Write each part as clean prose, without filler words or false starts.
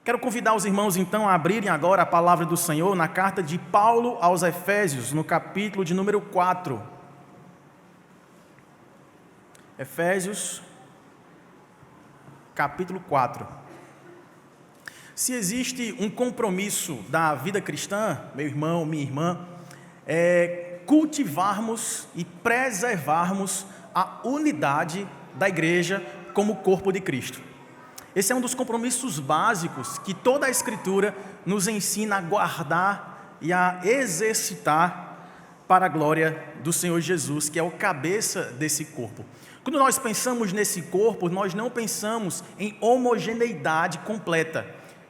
Quero convidar os irmãos, então, a abrirem agora a palavra do Senhor na carta de Paulo aos Efésios, no capítulo de número 4. Efésios, capítulo 4. Se existe um compromisso da vida cristã, meu irmão, minha irmã, é cultivarmos e preservarmos a unidade da igreja como corpo de Cristo. Esse é um dos compromissos básicos que toda a Escritura nos ensina a guardar e a exercitar para a glória do Senhor Jesus, que é o cabeça desse corpo. Quando nós pensamos nesse corpo, nós não pensamos em homogeneidade completa.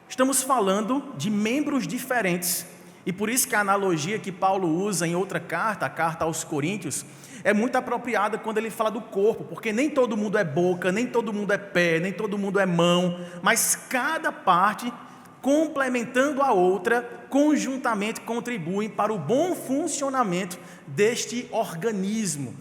Estamos falando de membros diferentes. E por isso que a analogia que Paulo usa em outra carta, a carta aos Coríntios, é muito apropriada quando ele fala do corpo, porque nem todo mundo é boca, nem todo mundo é pé, nem todo mundo é mão, mas cada parte, complementando a outra, conjuntamente contribuem para o bom funcionamento deste organismo,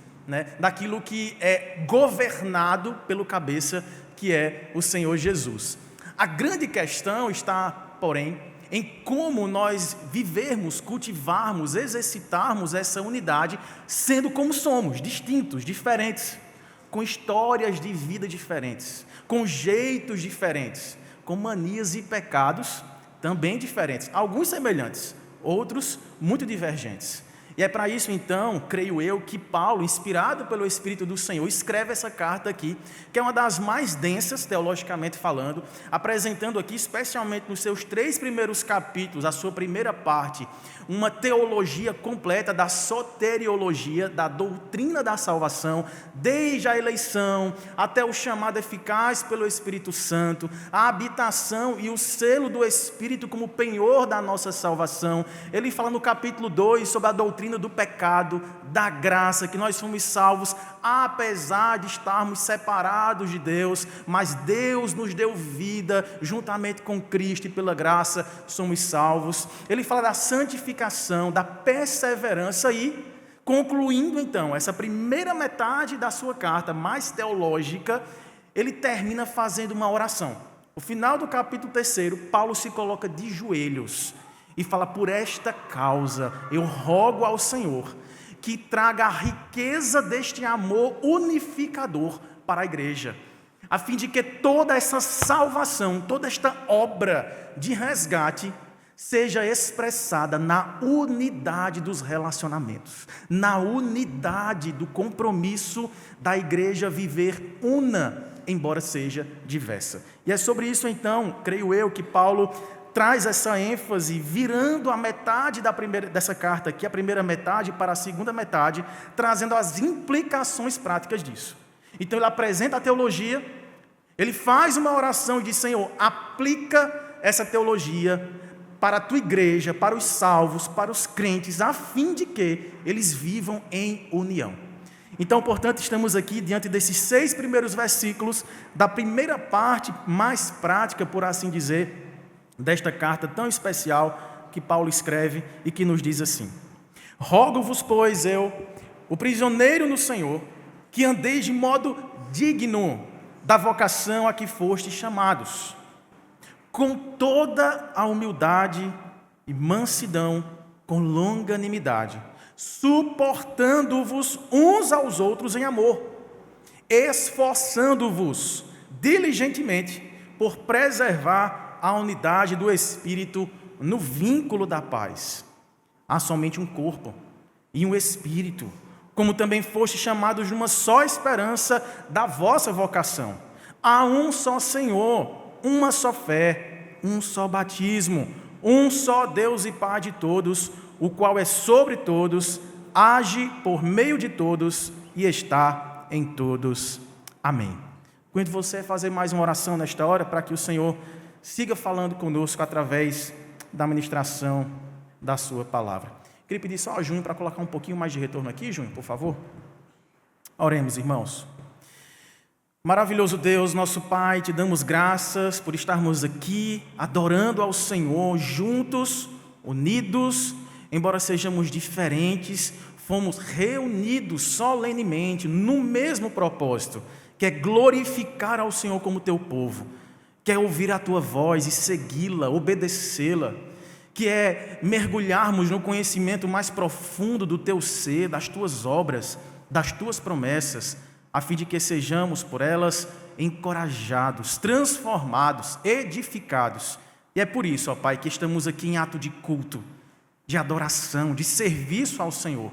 daquilo que é governado pelo cabeça, que é o Senhor Jesus. A grande questão está, porém, em como nós vivermos, cultivarmos, exercitarmos essa unidade, sendo como somos, distintos, diferentes, com histórias de vida diferentes, com jeitos diferentes, com manias e pecados também diferentes, alguns semelhantes, outros muito divergentes. E é para isso, então, creio eu, que Paulo, inspirado pelo Espírito do Senhor, escreve essa carta aqui, que é uma das mais densas, teologicamente falando, apresentando aqui, especialmente nos seus 3 primeiros capítulos, a sua primeira parte, uma teologia completa da soteriologia, da doutrina da salvação, desde a eleição até o chamado eficaz pelo Espírito Santo, a habitação e o selo do Espírito como penhor da nossa salvação. Ele fala no capítulo 2 sobre a doutrina do pecado, da graça, que nós fomos salvos apesar de estarmos separados de Deus, mas Deus nos deu vida juntamente com Cristo e pela graça somos salvos. Ele fala da santificação, da perseverança e, concluindo então essa primeira metade da sua carta mais teológica, ele termina fazendo uma oração. No final do capítulo 3, Paulo se coloca de joelhos e fala: por esta causa eu rogo ao Senhor que traga a riqueza deste amor unificador para a igreja, a fim de que toda essa salvação, toda esta obra de resgate seja expressada na unidade dos relacionamentos, na unidade do compromisso da igreja viver una, embora seja diversa. E é sobre isso, então, creio eu, que Paulo traz essa ênfase, virando a metade dessa carta aqui, a primeira metade para a segunda metade, trazendo as implicações práticas disso. Então ele apresenta a teologia, ele faz uma oração e diz: Senhor, aplica essa teologia para a tua igreja, para os salvos, para os crentes, a fim de que eles vivam em união. Então, portanto, estamos aqui diante desses 6 primeiros versículos da primeira parte mais prática, por assim dizer, desta carta tão especial que Paulo escreve e que nos diz assim: rogo-vos, pois, eu, o prisioneiro no Senhor, que andeis de modo digno da vocação a que fostes chamados, com toda a humildade e mansidão, com longanimidade, suportando-vos uns aos outros em amor, esforçando-vos diligentemente por preservar a unidade do Espírito no vínculo da paz. Há somente um corpo e um Espírito, como também foste chamados numa só esperança da vossa vocação. Há um só Senhor, uma só fé, um só batismo, um só Deus e Pai de todos, o qual é sobre todos, age por meio de todos e está em todos. Amém. Convido você a fazer mais uma oração nesta hora, para que o Senhor siga falando conosco através da ministração da sua palavra. Queria pedir só a Júnior para colocar um pouquinho mais de retorno aqui, Júnior, por favor. Oremos, irmãos. Maravilhoso Deus, nosso Pai, te damos graças por estarmos aqui adorando ao Senhor, juntos, unidos, embora sejamos diferentes, fomos reunidos solenemente no mesmo propósito, que é glorificar ao Senhor como teu povo. que é ouvir a tua voz e segui-la, obedecê-la, que é mergulharmos no conhecimento mais profundo do teu ser, das tuas obras, das tuas promessas, a fim de que sejamos por elas encorajados, transformados, edificados. E é por isso, ó Pai, que estamos aqui em ato de culto, de adoração, de serviço ao Senhor.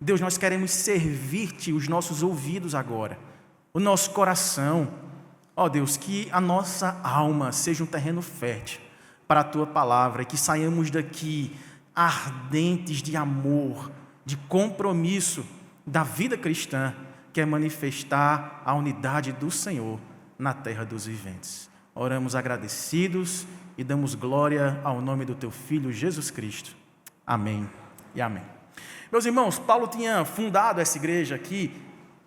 Deus, nós queremos servir-te os nossos ouvidos agora, o nosso coração. Ó Deus, que a nossa alma seja um terreno fértil para a tua palavra, e que saiamos daqui ardentes de amor, de compromisso da vida cristã, que é manifestar a unidade do Senhor na terra dos viventes. Oramos agradecidos e damos glória ao nome do teu Filho Jesus Cristo. Amém e amém. Meus irmãos, Paulo tinha fundado essa igreja aqui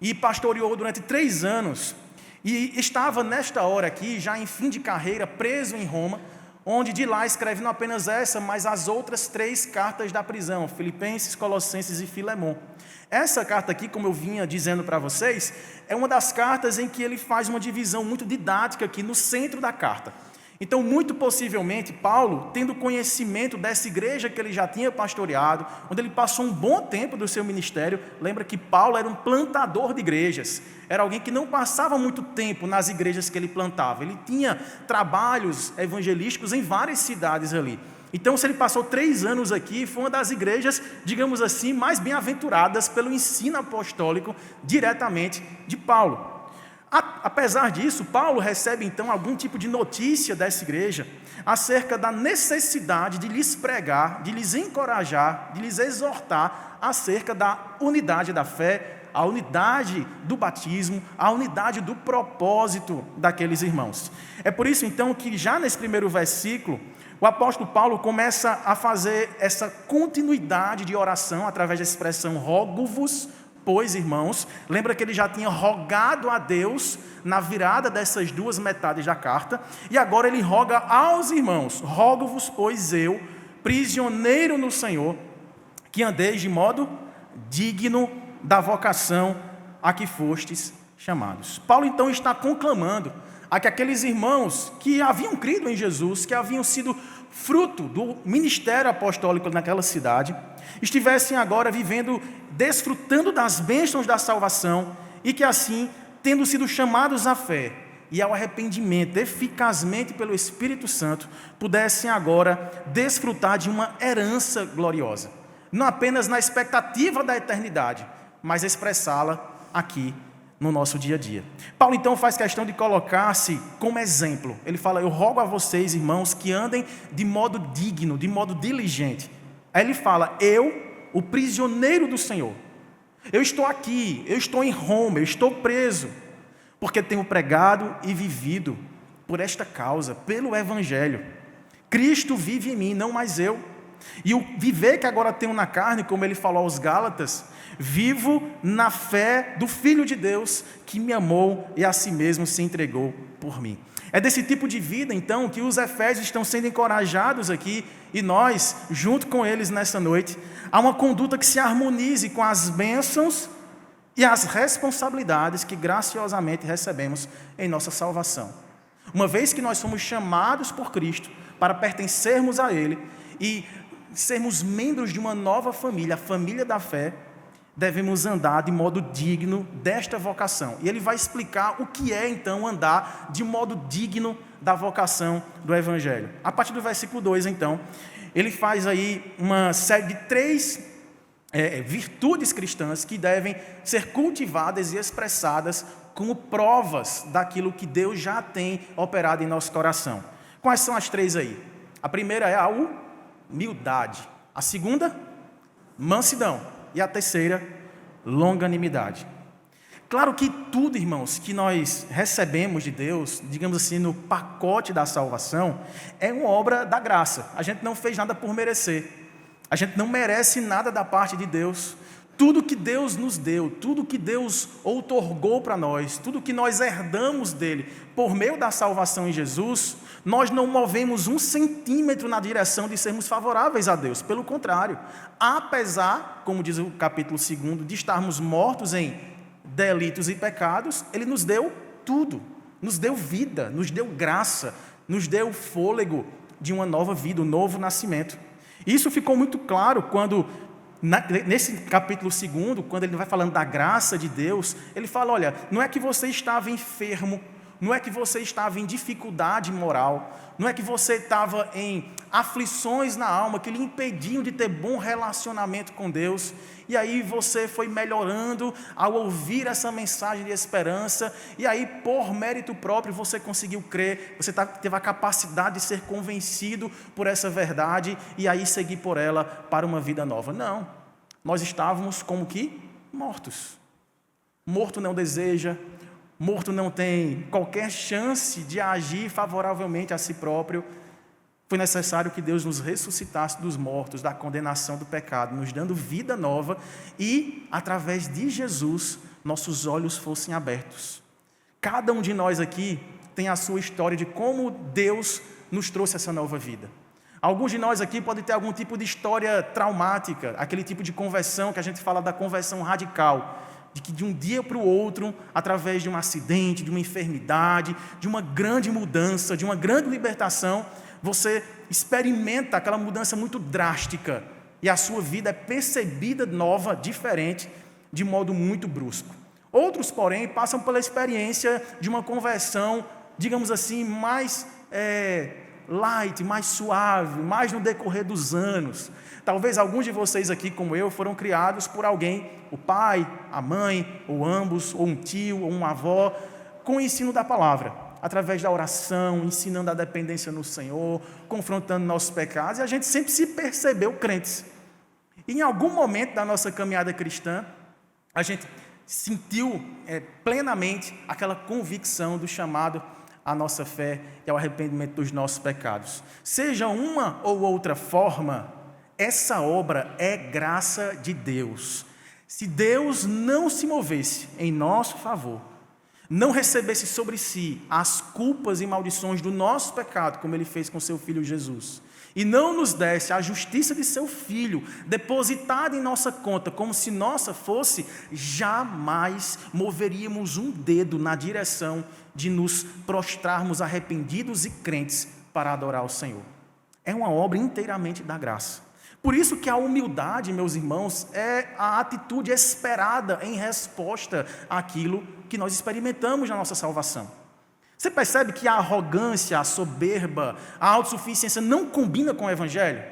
e pastoreou durante 3 anos, e estava nesta hora aqui, já em fim de carreira, preso em Roma, onde de lá escreve não apenas essa, mas as outras 3 cartas da prisão, Filipenses, Colossenses e Filemon. Essa carta aqui, como eu vinha dizendo para vocês, é uma das cartas em que ele faz uma divisão muito didática aqui no centro da carta. Então, muito possivelmente, Paulo, tendo conhecimento dessa igreja que ele já tinha pastoreado, onde ele passou um bom tempo do seu ministério, lembra que Paulo era um plantador de igrejas, era alguém que não passava muito tempo nas igrejas que ele plantava, ele tinha trabalhos evangelísticos em várias cidades ali. Então, se ele passou 3 anos aqui, foi uma das igrejas, digamos assim, mais bem-aventuradas pelo ensino apostólico diretamente de Paulo. Apesar disso, Paulo recebe então algum tipo de notícia dessa igreja acerca da necessidade de lhes pregar, de lhes encorajar, de lhes exortar acerca da unidade da fé, a unidade do batismo, a unidade do propósito daqueles irmãos. É por isso então que já nesse primeiro versículo, o apóstolo Paulo começa a fazer essa continuidade de oração através da expressão rogo-vos, pois, irmãos, lembra que ele já tinha rogado a Deus na virada dessas 2 metades da carta, e agora ele roga aos irmãos: rogo-vos, pois eu, prisioneiro no Senhor, que andeis de modo digno da vocação a que fostes chamados. Paulo então está conclamando a que aqueles irmãos que haviam crido em Jesus, que haviam sido fruto do ministério apostólico naquela cidade, estivessem agora vivendo, desfrutando das bênçãos da salvação, e que assim, tendo sido chamados à fé e ao arrependimento eficazmente pelo Espírito Santo, pudessem agora desfrutar de uma herança gloriosa, não apenas na expectativa da eternidade, mas expressá-la aqui no nosso dia a dia. Paulo então faz questão de colocar-se como exemplo. Ele fala: eu rogo a vocês, irmãos, que andem de modo digno, de modo diligente. Aí ele fala: eu, o prisioneiro do Senhor, eu estou aqui, eu estou em Roma, eu estou preso, porque tenho pregado e vivido por esta causa, pelo Evangelho. Cristo vive em mim, não mais eu. E o viver que agora tenho na carne, como ele falou aos Gálatas, vivo na fé do Filho de Deus, que me amou e a si mesmo se entregou por mim. É desse tipo de vida, então, que os efésios estão sendo encorajados aqui, e nós, junto com eles nessa noite, a uma conduta que se harmonize com as bênçãos e as responsabilidades que graciosamente recebemos em nossa salvação. Uma vez que nós somos chamados por Cristo para pertencermos a Ele e sermos membros de uma nova família, a família da fé, devemos andar de modo digno desta vocação. E ele vai explicar o que é então andar de modo digno da vocação do Evangelho. A partir do versículo 2, então, ele faz aí uma série de 3 virtudes cristãs que devem ser cultivadas e expressadas como provas daquilo que Deus já tem operado em nosso coração. Quais são as 3 aí? A primeira é a humildade. A segunda, mansidão. E a terceira, longanimidade. Claro que tudo, irmãos, que nós recebemos de Deus, digamos assim, no pacote da salvação, é uma obra da graça. A gente não fez nada por merecer. A gente não merece nada da parte de Deus. Tudo que Deus nos deu, tudo que Deus outorgou para nós, tudo que nós herdamos dele por meio da salvação em Jesus, nós não movemos 1 centímetro na direção de sermos favoráveis a Deus. Pelo contrário, apesar, como diz o capítulo 2, de estarmos mortos em delitos e pecados, ele nos deu tudo. nos deu vida, nos deu graça, nos deu fôlego de uma nova vida, um novo nascimento. Isso ficou muito claro quando, nesse capítulo 2, quando ele vai falando da graça de Deus, ele fala, olha, não é que você estava enfermo, não é que você estava em dificuldade moral, não é que você estava em aflições na alma que lhe impediam de ter bom relacionamento com Deus, e aí você foi melhorando ao ouvir essa mensagem de esperança, e aí por mérito próprio você conseguiu crer, você teve a capacidade de ser convencido por essa verdade, e aí seguir por ela para uma vida nova. Não, nós estávamos como que mortos. Morto não deseja, morto não tem qualquer chance de agir favoravelmente a si próprio. Foi necessário que Deus nos ressuscitasse dos mortos, da condenação do pecado, nos dando vida nova e, através de Jesus, nossos olhos fossem abertos. Cada um de nós aqui tem a sua história de como Deus nos trouxe essa nova vida. Alguns de nós aqui podem ter algum tipo de história traumática, aquele tipo de conversão que a gente fala da conversão radical, de que de um dia para o outro, através de um acidente, de uma enfermidade, de uma grande mudança, de uma grande libertação, você experimenta aquela mudança muito drástica e a sua vida é percebida nova, diferente, de modo muito brusco. Outros, porém, passam pela experiência de uma conversão, digamos assim, mais light, mais suave, mais no decorrer dos anos. Talvez alguns de vocês aqui, como eu, foram criados por alguém, o pai, a mãe, ou ambos, ou um tio, ou uma avó, com o ensino da palavra, através da oração, ensinando a dependência no Senhor, confrontando nossos pecados, e a gente sempre se percebeu crentes. E em algum momento da nossa caminhada cristã, a gente sentiu plenamente aquela convicção do chamado à nossa fé e ao arrependimento dos nossos pecados. Seja uma ou outra forma, essa obra é graça de Deus. Se Deus não se movesse em nosso favor, não recebesse sobre si as culpas e maldições do nosso pecado, como Ele fez com seu Filho Jesus, e não nos desse a justiça de seu Filho, depositada em nossa conta, como se nossa fosse, jamais moveríamos um dedo na direção de nos prostrarmos arrependidos e crentes para adorar o Senhor. É uma obra inteiramente da graça. Por isso que a humildade, meus irmãos, é a atitude esperada em resposta àquilo que nós experimentamos na nossa salvação. Você percebe que a arrogância, a soberba, a autossuficiência não combina com o Evangelho?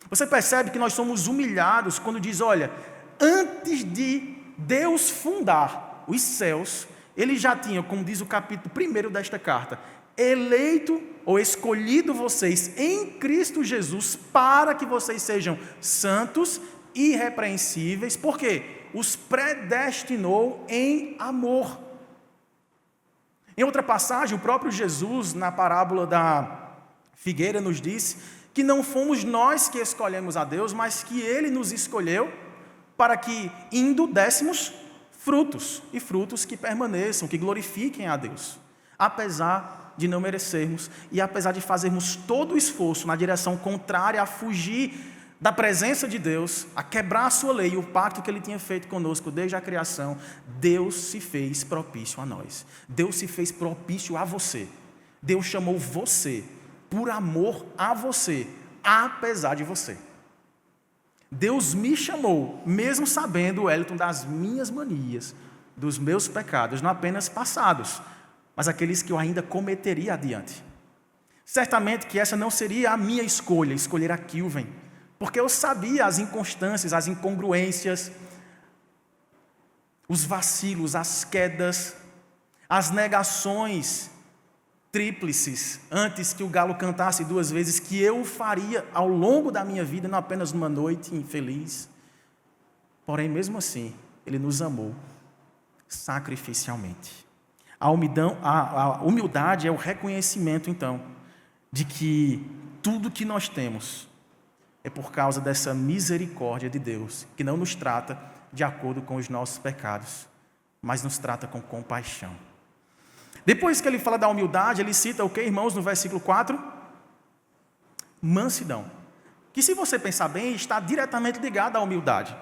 Você percebe que nós somos humilhados quando diz, olha, antes de Deus fundar os céus, Ele já tinha, como diz o capítulo 1 desta carta, eleito ou escolhido vocês em Cristo Jesus para que vocês sejam santos, irrepreensíveis, porque os predestinou em amor. Em outra passagem, o próprio Jesus, na parábola da figueira, nos disse que não fomos nós que escolhemos a Deus, mas que Ele nos escolheu para que, indo, dessemos frutos, e frutos que permaneçam, que glorifiquem a Deus, apesar de não merecermos e apesar de fazermos todo o esforço na direção contrária a fugir da presença de Deus, a quebrar a sua lei, o pacto que Ele tinha feito conosco desde a criação. Deus se fez propício a nós. Deus se fez propício a você. Deus chamou você por amor a você, apesar de você. Deus me chamou, mesmo sabendo, Wellington, das minhas manias, dos meus pecados, não apenas passados, mas aqueles que eu ainda cometeria adiante. Certamente que essa não seria a minha escolha, escolher a Kilven, porque eu sabia as inconstâncias, as incongruências, os vacilos, as quedas, as negações tríplices, antes que o galo cantasse 2 vezes, que eu faria ao longo da minha vida, não apenas numa noite infeliz. Porém, mesmo assim, Ele nos amou sacrificialmente. A humildade é o reconhecimento, então, de que tudo que nós temos é por causa dessa misericórdia de Deus, que não nos trata de acordo com os nossos pecados, mas nos trata com compaixão. Depois que ele fala da humildade, ele cita o que, irmãos, no versículo 4? Mansidão. Que, se você pensar bem, está diretamente ligado à humildade.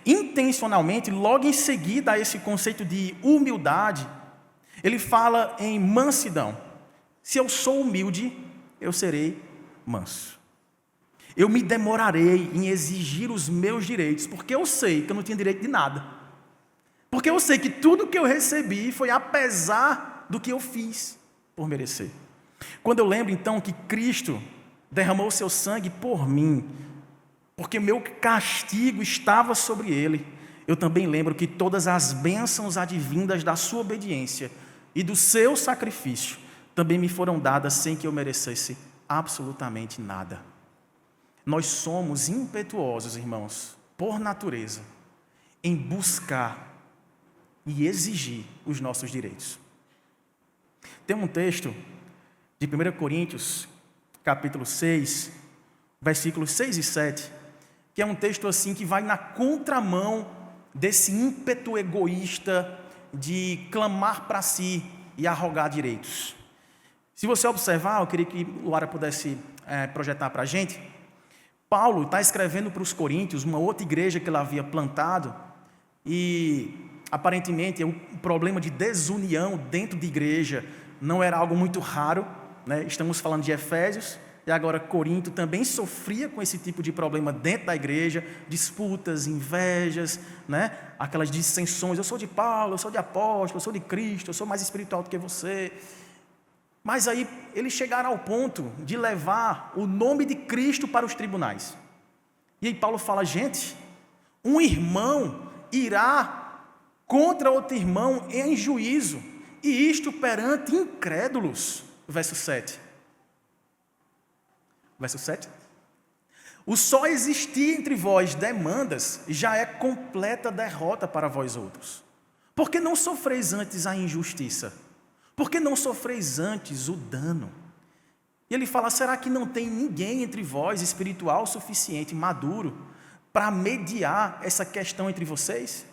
Intencionalmente, logo em seguida a esse conceito de humildade, Ele fala em mansidão. Se eu sou humilde, eu serei manso. Eu me demorarei em exigir os meus direitos, porque eu sei que eu não tinha direito de nada. Porque eu sei que tudo que eu recebi foi apesar do que eu fiz por merecer. Quando eu lembro então que Cristo derramou seu sangue por mim, porque meu castigo estava sobre ele, eu também lembro que todas as bênçãos advindas da sua obediência e do seu sacrifício também me foram dadas sem que eu merecesse absolutamente nada. Nós somos impetuosos, irmãos, por natureza, em buscar e exigir os nossos direitos. Tem um texto de 1 Coríntios, capítulo 6, versículos 6 e 7, que é um texto assim que vai na contramão desse ímpeto egoísta de clamar para si e arrogar direitos. Se você observar, eu queria que o Lara pudesse projetar para a gente. Paulo está escrevendo para os coríntios, uma outra igreja que ele havia plantado, e aparentemente o problema de desunião dentro de igreja não era algo muito raro, né? Estamos falando de Efésios, e agora Corinto também sofria com esse tipo de problema dentro da igreja, disputas, invejas, né? Aquelas dissensões, eu sou de Paulo, eu sou de apóstolo, eu sou de Cristo, eu sou mais espiritual do que você. Mas aí eles chegaram ao ponto de levar o nome de Cristo para os tribunais. E aí Paulo fala, gente, um irmão irá contra outro irmão em juízo, e isto perante incrédulos. Verso 7. Verso 7. O só existir entre vós demandas já é completa derrota para vós outros. Porque não sofreis antes a injustiça? Por que não sofreis antes o dano? E ele fala, será que não tem ninguém entre vós espiritual suficiente, maduro, para mediar essa questão entre vocês?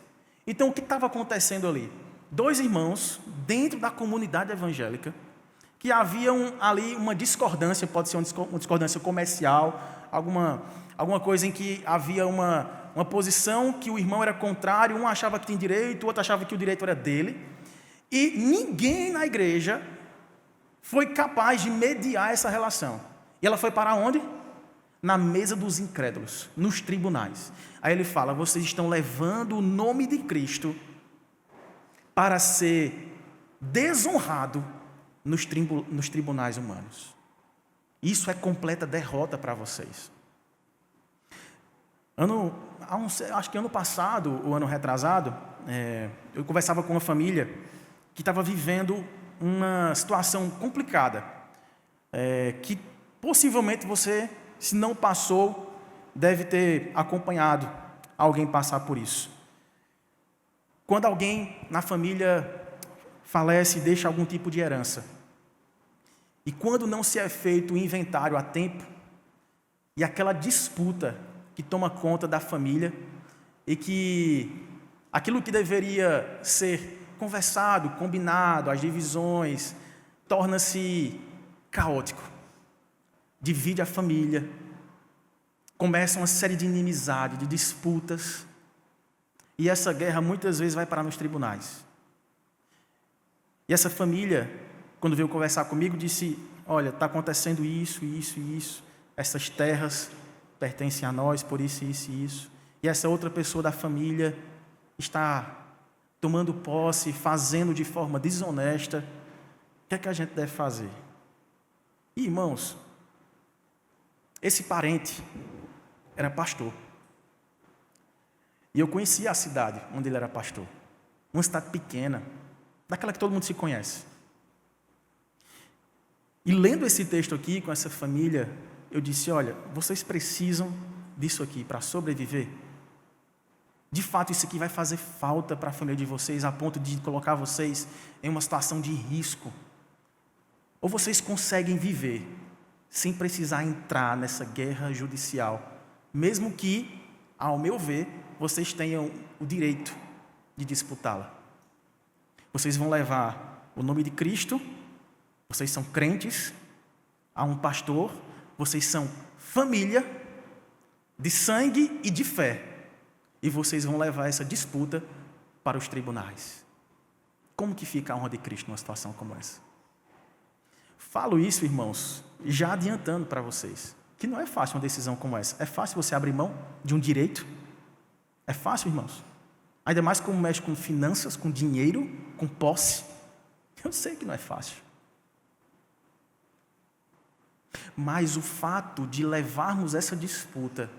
Então, o que estava acontecendo ali? Dois irmãos, dentro da comunidade evangélica, que haviam ali uma discordância, pode ser uma discordância comercial, alguma coisa em que havia uma posição que o irmão era contrário, um achava que tinha direito, o outro achava que o direito era dele. E ninguém na igreja foi capaz de mediar essa relação. E ela foi para onde? Na mesa dos incrédulos, nos tribunais. Aí ele fala, vocês estão levando o nome de Cristo para ser desonrado nos tribunais humanos. Isso é completa derrota para vocês. Acho que ano passado, ou ano retrasado, eu conversava com uma família que estava vivendo uma situação complicada, que possivelmente você, se não passou, deve ter acompanhado alguém passar por isso. Quando alguém na família falece e deixa algum tipo de herança, e quando não se é feito o inventário a tempo, e aquela disputa que toma conta da família, e que aquilo que deveria ser conversado, combinado, as divisões, torna-se caótico, divide a família, começa uma série de inimizade, de disputas, e essa guerra muitas vezes vai parar nos tribunais. E essa família, quando veio conversar comigo, disse, olha, está acontecendo isso, isso e isso, essas terras pertencem a nós, por isso, isso e isso, e essa outra pessoa da família está tomando posse, fazendo de forma desonesta. O que é que a gente deve fazer? E, irmãos, esse parente era pastor. E eu conhecia a cidade onde ele era pastor. Uma cidade pequena, daquela que todo mundo se conhece. E lendo esse texto aqui com essa família, eu disse, olha, vocês precisam disso aqui para sobreviver? De fato, isso aqui vai fazer falta para a família de vocês, a ponto de colocar vocês em uma situação de risco? Ou vocês conseguem viver sem precisar entrar nessa guerra judicial, mesmo que, ao meu ver, vocês tenham o direito de disputá-la? Vocês vão levar o nome de Cristo, vocês são crentes, há um pastor, vocês são família de sangue e de fé. E vocês vão levar essa disputa para os tribunais. Como que fica a honra de Cristo numa situação como essa? Falo isso, irmãos, já adiantando para vocês, que não é fácil uma decisão como essa. É fácil você abrir mão de um direito? É fácil, irmãos? Ainda mais como mexe com finanças, com dinheiro, com posse. Eu sei que não é fácil. Mas o fato de levarmos essa disputa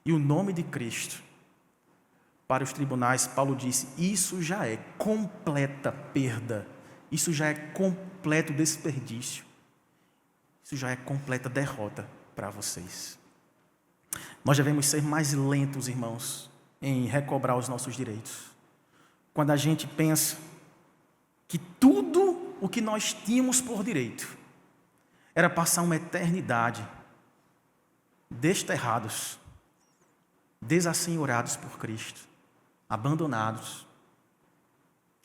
e o nome de Cristo para os tribunais, Paulo disse, isso já é completa perda, isso já é completo desperdício, isso já é completa derrota para vocês. Nós devemos ser mais lentos, irmãos, em recobrar os nossos direitos. Quando a gente pensa que tudo o que nós tínhamos por direito era passar uma eternidade desterrados, desassenhorados por Cristo, abandonados,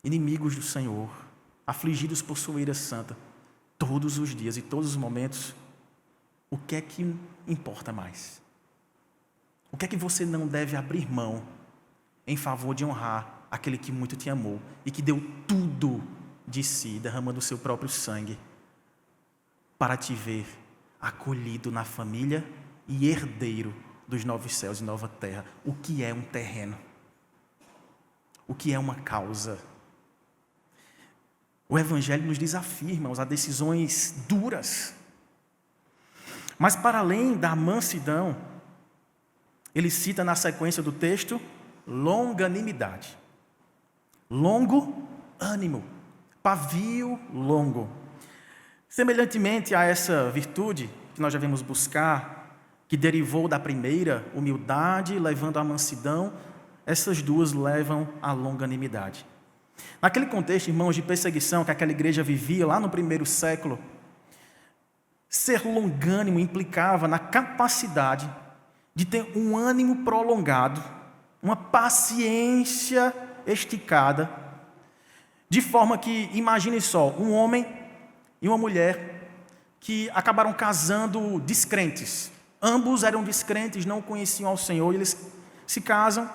inimigos do Senhor, afligidos por sua ira santa, todos os dias e todos os momentos. O que é que importa mais? O que é que você não deve abrir mão em favor de honrar aquele que muito te amou e que deu tudo de si, derramando o seu próprio sangue, para te ver acolhido na família e herdeiro dos novos céus e nova terra? O que é um terreno? O que é uma causa? O Evangelho nos desafia, irmãos, a decisões duras. Mas para além da mansidão, ele cita na sequência do texto longanimidade. Longo ânimo, pavio longo. Semelhantemente a essa virtude que nós devemos buscar, que derivou da primeira, humildade, levando à mansidão, essas duas levam à longanimidade. Naquele contexto, irmãos, de perseguição que aquela igreja vivia lá no primeiro século, ser longânimo implicava na capacidade de ter um ânimo prolongado, uma paciência esticada, de forma que, imagine só, um homem e uma mulher que acabaram casando descrentes. Ambos eram descrentes, não conheciam ao Senhor, eles se casam,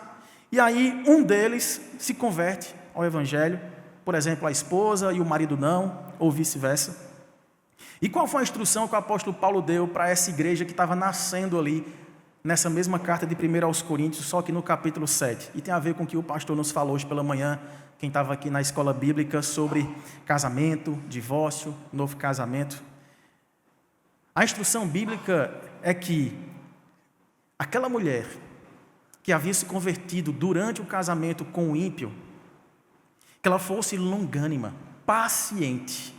e aí um deles se converte ao Evangelho, por exemplo, a esposa e o marido não, ou vice-versa. E qual foi a instrução que o apóstolo Paulo deu para essa igreja que estava nascendo ali, nessa mesma carta de 1 aos Coríntios, só que no capítulo 7? E tem a ver com o que o pastor nos falou hoje pela manhã, quem estava aqui na escola bíblica, sobre casamento, divórcio, novo casamento. A instrução bíblica é que aquela mulher que havia se convertido durante o casamento com o ímpio, que ela fosse longânima, paciente,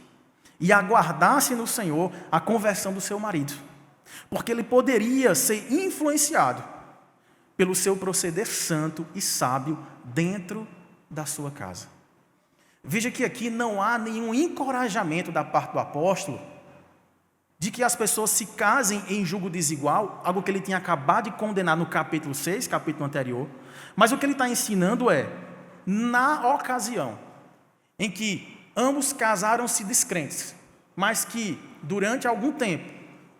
e aguardasse no Senhor a conversão do seu marido, porque ele poderia ser influenciado pelo seu proceder santo e sábio dentro da sua casa. Veja que aqui não há nenhum encorajamento da parte do apóstolo de que as pessoas se casem em julgo desigual, algo que ele tinha acabado de condenar no capítulo 6, capítulo anterior, mas o que ele está ensinando é, na ocasião em que ambos casaram-se descrentes, mas que, durante algum tempo,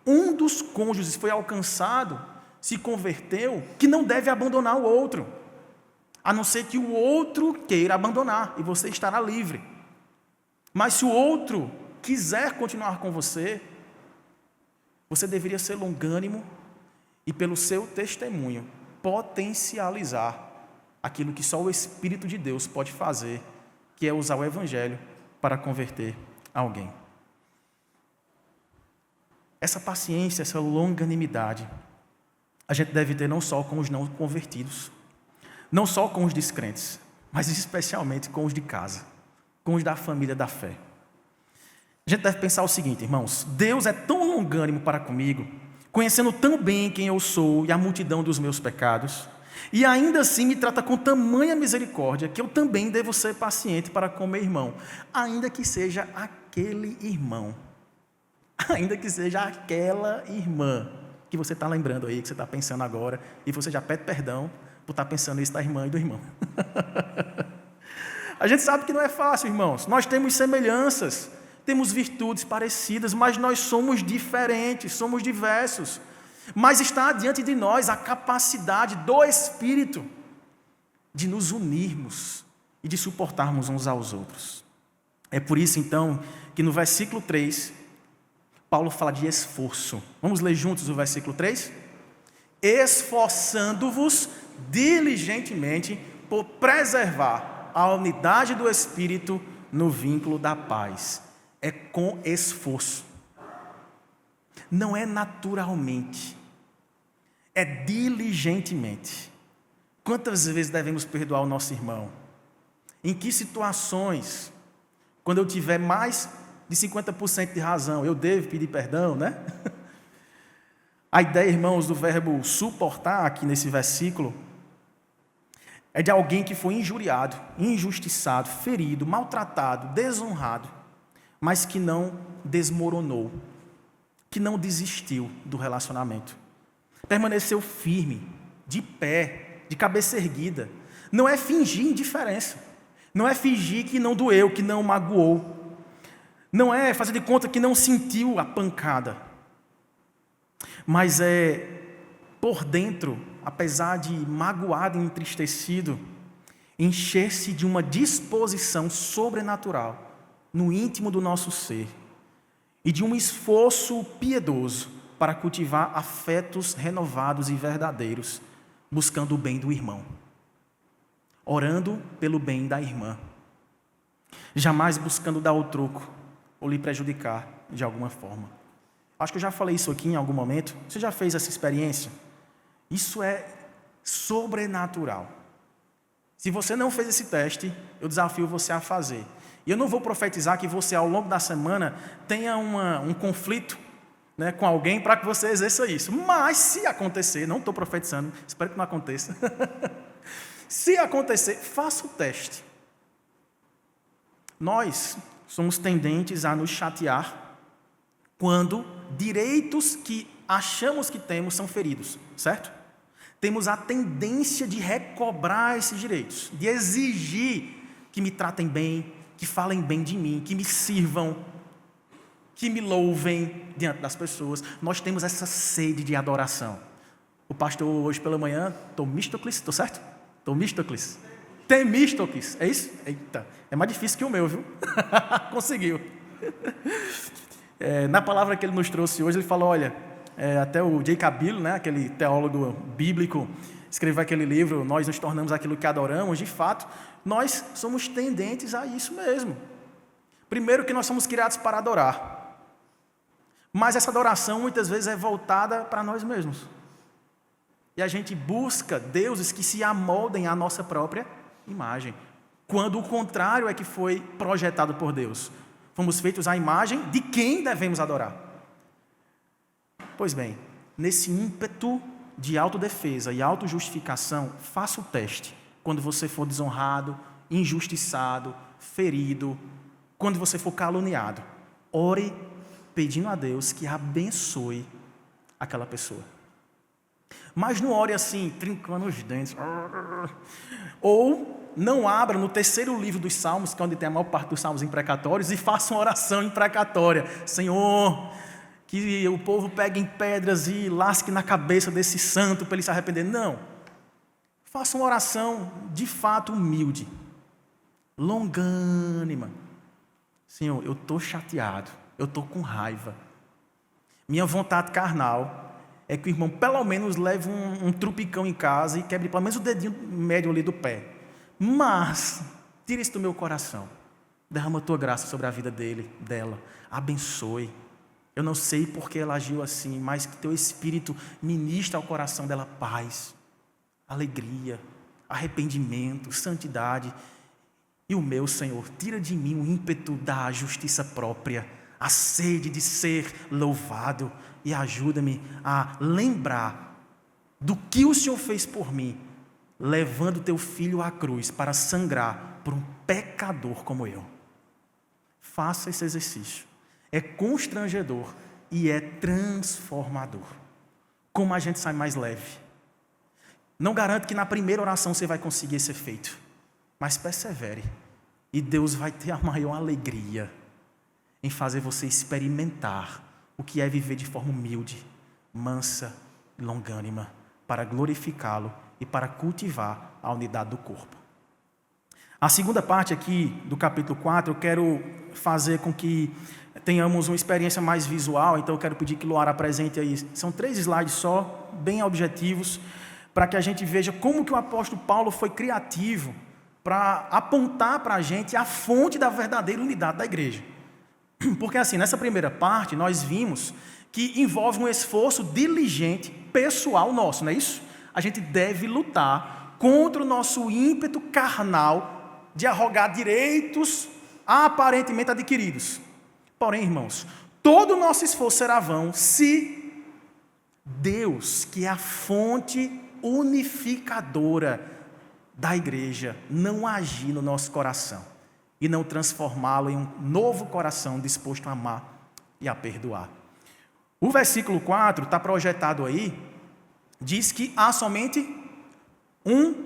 um dos cônjuges foi alcançado, se converteu, que não deve abandonar o outro, a não ser que o outro queira abandonar, e você estará livre. Mas se o outro quiser continuar com você, você deveria ser longânimo e, pelo seu testemunho, potencializar aquilo que só o Espírito de Deus pode fazer, que é usar o Evangelho para converter alguém. Essa paciência, essa longanimidade, a gente deve ter não só com os não convertidos, não só com os descrentes, mas especialmente com os de casa, com os da família da fé. A gente deve pensar o seguinte, irmãos: Deus é tão longânimo para comigo, conhecendo tão bem quem eu sou e a multidão dos meus pecados, e ainda assim me trata com tamanha misericórdia, que eu também devo ser paciente para com meu irmão, ainda que seja aquele irmão, ainda que seja aquela irmã que você está lembrando aí, que você está pensando agora, e você já pede perdão por estar pensando isso da irmã e do irmão. A gente sabe que não é fácil, irmãos. Nós temos semelhanças, temos virtudes parecidas, mas nós somos diferentes, somos diversos. Mas está diante de nós a capacidade do Espírito de nos unirmos e de suportarmos uns aos outros. É por isso, então, que no versículo 3, Paulo fala de esforço. Vamos ler juntos o versículo 3? Esforçando-vos diligentemente por preservar a unidade do Espírito no vínculo da paz. É com esforço. Não é naturalmente. É diligentemente. Quantas vezes devemos perdoar o nosso irmão? Em que situações, quando eu tiver mais de 50% de razão, eu devo pedir perdão, né? A ideia, irmãos, do verbo suportar aqui nesse versículo é de alguém que foi injuriado, injustiçado, ferido, maltratado, desonrado, mas que não desmoronou, que não desistiu do relacionamento. Permaneceu firme, de pé, de cabeça erguida. Não é fingir indiferença. Não é fingir que não doeu, que não magoou. Não é fazer de conta que não sentiu a pancada. Mas é, por dentro, apesar de magoado e entristecido, encher-se de uma disposição sobrenatural no íntimo do nosso ser e de um esforço piedoso para cultivar afetos renovados e verdadeiros, buscando o bem do irmão, orando pelo bem da irmã, jamais buscando dar o troco ou lhe prejudicar de alguma forma. Acho que eu já falei isso aqui em algum momento. Você já fez essa experiência? Isso é sobrenatural. Se você não fez esse teste, eu desafio você a fazer. E eu não vou profetizar que você, ao longo da semana, tenha um conflito, né, com alguém para que você exerça isso. Mas, se acontecer, não estou profetizando, espero que não aconteça. Se acontecer, faça o teste. Nós somos tendentes a nos chatear quando direitos que achamos que temos são feridos, certo? Temos a tendência de recobrar esses direitos, de exigir que me tratem bem, que falem bem de mim, que me sirvam, que me louvem diante das pessoas. Nós temos essa sede de adoração. O pastor hoje pela manhã, Temístocles, estou certo? Temístocles, é isso? Eita, é mais difícil que o meu, viu? Conseguiu. Na palavra que ele nos trouxe hoje, ele falou, olha, até o J. Cabilo, né, aquele teólogo bíblico, escreveu aquele livro, Nós nos tornamos aquilo que adoramos. De fato, nós somos tendentes a isso mesmo. Primeiro que nós somos criados para adorar, mas essa adoração muitas vezes é voltada para nós mesmos. E a gente busca deuses que se amoldem à nossa própria imagem, quando o contrário é que foi projetado por Deus. Fomos feitos à imagem de quem devemos adorar. Pois bem, nesse ímpeto de autodefesa e autojustificação, faça o teste. Quando você for desonrado, injustiçado, ferido, quando você for caluniado, ore pedindo a Deus que abençoe aquela pessoa. Mas não ore assim, trincando os dentes. Ou não abra no terceiro livro dos Salmos, que é onde tem a maior parte dos salmos imprecatórios, e faça uma oração imprecatória. Senhor, que o povo pegue em pedras e lasque na cabeça desse santo para ele se arrepender. Não. Faça uma oração de fato humilde, longânima. Senhor, eu estou chateado, eu estou com raiva. Minha vontade carnal é que o irmão pelo menos leve um trupicão em casa e quebre pelo menos o dedinho médio ali do pé. Mas, tira isso do meu coração. Derrama a tua graça sobre a vida dele, dela. Abençoe. Eu não sei porque ela agiu assim, mas que teu Espírito ministra ao coração dela paz, alegria, arrependimento, santidade. E o meu, Senhor, tira de mim o ímpeto da justiça própria, a sede de ser louvado, e ajuda-me a lembrar do que o Senhor fez por mim, levando teu filho à cruz para sangrar por um pecador como eu. Faça esse exercício. É constrangedor e é transformador. Como a gente sai mais leve. Não garanto que na primeira oração você vai conseguir esse efeito, mas persevere e Deus vai ter a maior alegria em fazer você experimentar o que é viver de forma humilde, mansa e longânima, para glorificá-lo e para cultivar a unidade do corpo. A segunda parte aqui do capítulo 4, eu quero fazer com que tenhamos uma experiência mais visual, então eu quero pedir que Luara apresente aí. São 3 slides só, bem objetivos, para que a gente veja como que o apóstolo Paulo foi criativo para apontar para a gente a fonte da verdadeira unidade da igreja. Porque assim, nessa primeira parte, nós vimos que envolve um esforço diligente, pessoal nosso, não é isso? A gente deve lutar contra o nosso ímpeto carnal de arrogar direitos aparentemente adquiridos. Porém, irmãos, todo o nosso esforço será vão se Deus, que é a fonte unificadora da igreja, não agir no nosso coração e não transformá-lo em um novo coração disposto a amar e a perdoar. O versículo 4 está projetado aí, diz que há somente um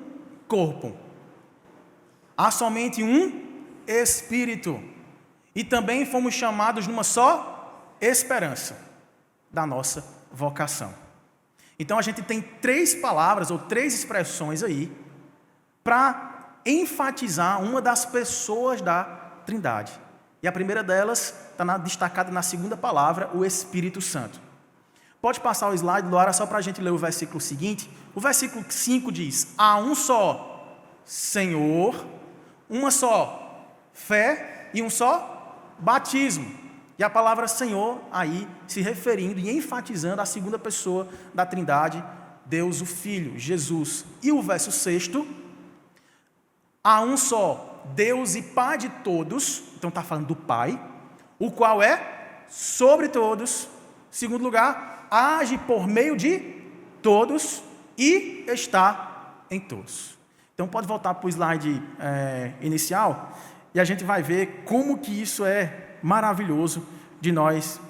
corpo, há somente um Espírito, e também fomos chamados numa só esperança da nossa vocação. Então a gente tem 3 palavras ou 3 expressões aí para enfatizar uma das pessoas da Trindade. E a primeira delas está destacada na segunda palavra, o Espírito Santo. Pode passar o slide, Luara, só para a gente ler o versículo seguinte. O versículo 5 diz: há um só Senhor, uma só fé e um só batismo. E a palavra Senhor aí se referindo e enfatizando a segunda pessoa da Trindade, Deus o Filho, Jesus. E o verso 6, há um só Deus e Pai de todos, então está falando do Pai, o qual é sobre todos. Segundo lugar, age por meio de todos e está em todos. Então pode voltar para o slide inicial e a gente vai ver como que isso é maravilhoso de nós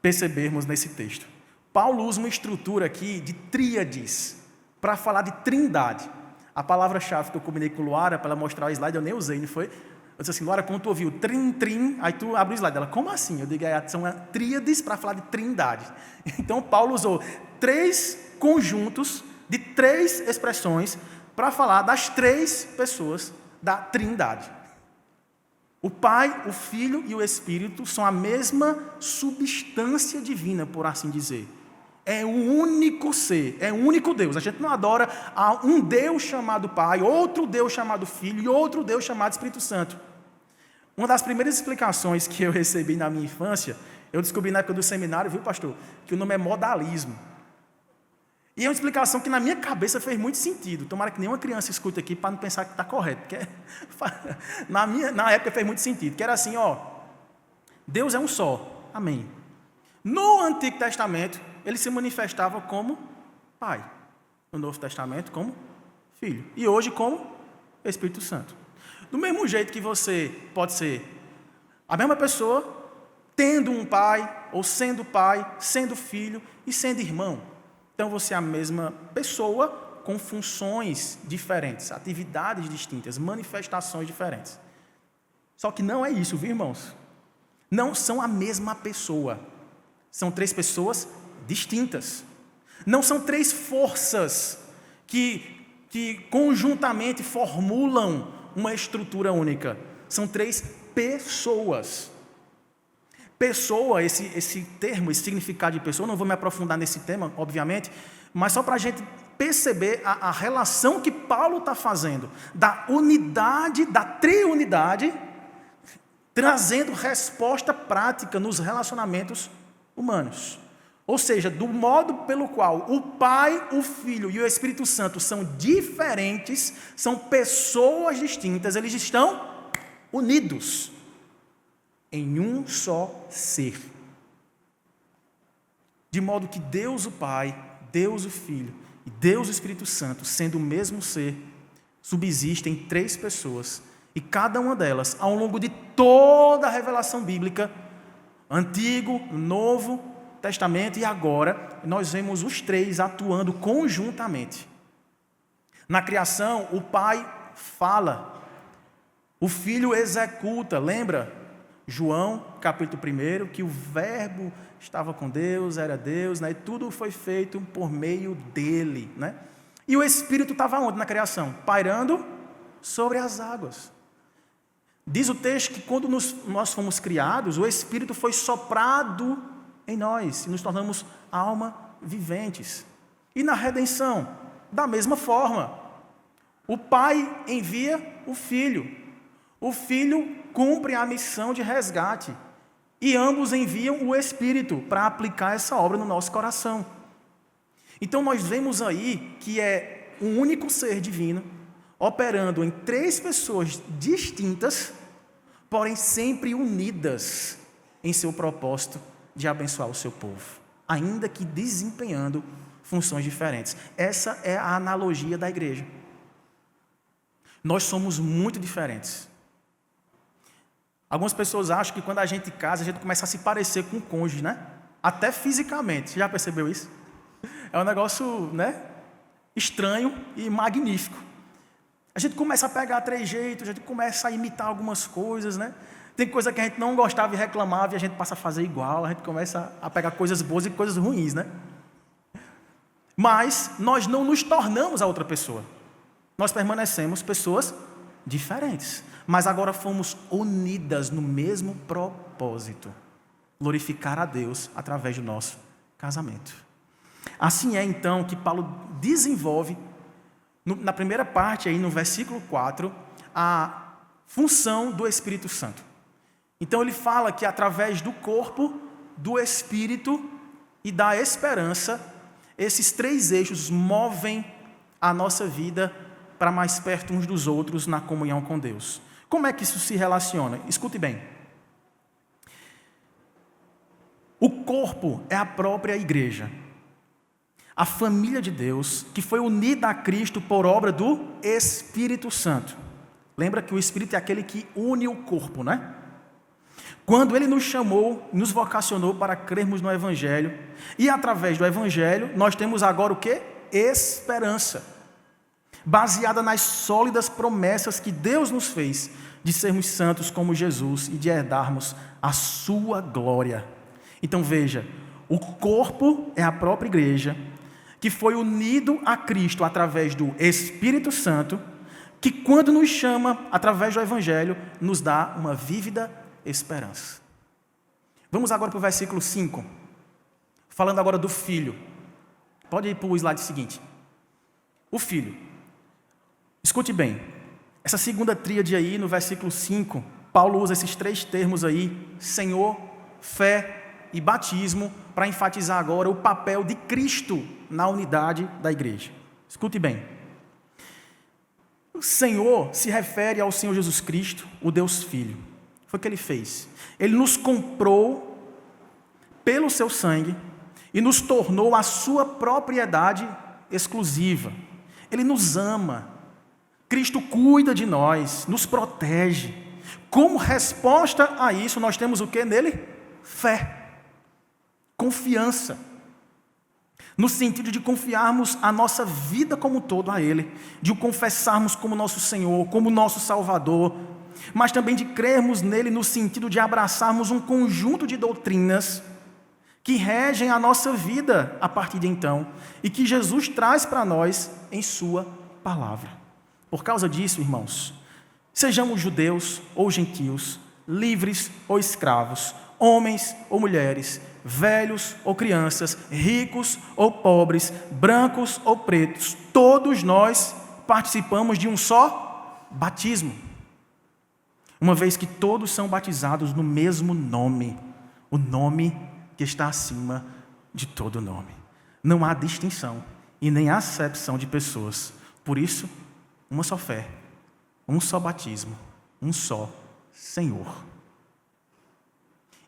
percebermos nesse texto. Paulo usa uma estrutura aqui de tríades para falar de trindade. A palavra-chave que eu combinei com Luara para ela mostrar o slide, eu nem usei, não foi? Eu disse assim: Luara, quando tu ouviu trim, aí tu abre o slide. Ela, como assim? Eu digo, são tríades para falar de trindade. Então Paulo usou 3 conjuntos de 3 expressões para falar das 3 pessoas da Trindade. O Pai, o Filho e o Espírito são a mesma substância divina, por assim dizer. É o único ser, é o único Deus. A gente não adora a um Deus chamado Pai, outro Deus chamado Filho e outro Deus chamado Espírito Santo. Uma das primeiras explicações que eu recebi na minha infância, eu descobri na época do seminário, viu, pastor, que o nome é modalismo. E é uma explicação que na minha cabeça fez muito sentido. Tomara que nenhuma criança escute aqui para não pensar que está correto. Porque na época fez muito sentido. Que era assim, Deus é um só. Amém. No Antigo Testamento, ele se manifestava como Pai. No Novo Testamento, como Filho. E hoje, como Espírito Santo. Do mesmo jeito que você pode ser a mesma pessoa, tendo um pai, ou sendo pai, sendo filho e sendo irmão. Então você é a mesma pessoa com funções diferentes, atividades distintas, manifestações diferentes. Só que não é isso, viu, irmãos? Não são a mesma pessoa. São 3 pessoas distintas. Não são 3 forças que conjuntamente formulam uma estrutura única. São 3 pessoas. Pessoa, esse termo, esse significado de pessoa, não vou me aprofundar nesse tema, obviamente, mas só para a gente perceber a relação que Paulo está fazendo da unidade, da triunidade, trazendo resposta prática nos relacionamentos humanos. Ou seja, do modo pelo qual o Pai, o Filho e o Espírito Santo são diferentes, são pessoas distintas, eles estão unidos em um só ser. De modo que Deus o Pai, Deus o Filho e Deus o Espírito Santo, sendo o mesmo ser, subsistem em 3 pessoas. E cada uma delas, ao longo de toda a revelação bíblica, Antigo, Novo Testamento e agora, nós vemos os 3 atuando conjuntamente. Na criação, o Pai fala, o Filho executa, lembra? João, capítulo 1, que o verbo estava com Deus, era Deus, né? E tudo foi feito por meio dele, né? E o Espírito estava onde na criação? Pairando sobre as águas. Diz o texto que quando nós fomos criados, o Espírito foi soprado em nós e nos tornamos alma viventes. E na redenção, da mesma forma, o Pai envia o Filho cumpre a missão de resgate e ambos enviam o Espírito para aplicar essa obra no nosso coração. Então nós vemos aí que é um único ser divino operando em 3 pessoas distintas, porém sempre unidas em seu propósito de abençoar o seu povo, ainda que desempenhando funções diferentes. Essa é a analogia da igreja. Nós somos muito diferentes. Algumas pessoas acham que quando a gente casa, a gente começa a se parecer com o cônjuge, né? Até fisicamente. Você já percebeu isso? É um negócio, né, estranho e magnífico. A gente começa a pegar trejeitos, a gente começa a imitar algumas coisas, né? Tem coisa que a gente não gostava e reclamava e a gente passa a fazer igual, a gente começa a pegar coisas boas e coisas ruins, né? Mas nós não nos tornamos a outra pessoa. Nós permanecemos pessoas diferentes, mas agora fomos unidas no mesmo propósito: glorificar a Deus através do nosso casamento. Assim é então que Paulo desenvolve, na primeira parte, aí no versículo 4, a função do Espírito Santo. Então ele fala que através do corpo, do Espírito e da esperança, esses 3 eixos movem a nossa vida para mais perto uns dos outros na comunhão com Deus. Como é que isso se relaciona? Escute bem. O corpo é a própria igreja, a família de Deus, que foi unida a Cristo por obra do Espírito Santo. Lembra que o Espírito é aquele que une o corpo, né? Quando Ele nos chamou, nos vocacionou para crermos no Evangelho, e através do Evangelho, nós temos agora o quê? Esperança, baseada nas sólidas promessas que Deus nos fez, de sermos santos como Jesus e de herdarmos a sua glória. Então veja, o corpo é a própria igreja, que foi unido a Cristo através do Espírito Santo, que quando nos chama, através do Evangelho, nos dá uma vívida esperança. Vamos agora para o versículo 5, falando agora do Filho. Pode ir para o slide seguinte. O Filho. Escute bem, essa segunda tríade aí, no versículo 5, Paulo usa esses 3 termos aí, Senhor, fé e batismo, para enfatizar agora o papel de Cristo na unidade da igreja. Escute bem. O Senhor se refere ao Senhor Jesus Cristo, o Deus Filho. Foi o que Ele fez. Ele nos comprou pelo seu sangue e nos tornou a sua propriedade exclusiva. Ele nos ama. Cristo cuida de nós, nos protege. Como resposta a isso, nós temos o que nele? Fé. Confiança, no sentido de confiarmos a nossa vida como um todo a Ele, de o confessarmos como nosso Senhor, como nosso Salvador, mas também de crermos nele no sentido de abraçarmos um conjunto de doutrinas que regem a nossa vida a partir de então e que Jesus traz para nós em sua palavra. Por causa disso, irmãos, sejamos judeus ou gentios, livres ou escravos, homens ou mulheres, velhos ou crianças, ricos ou pobres, brancos ou pretos, todos nós participamos de um só batismo, uma vez que todos são batizados no mesmo nome, o nome que está acima de todo nome. Não há distinção e nem acepção de pessoas. Por isso, uma só fé, um só batismo, um só Senhor.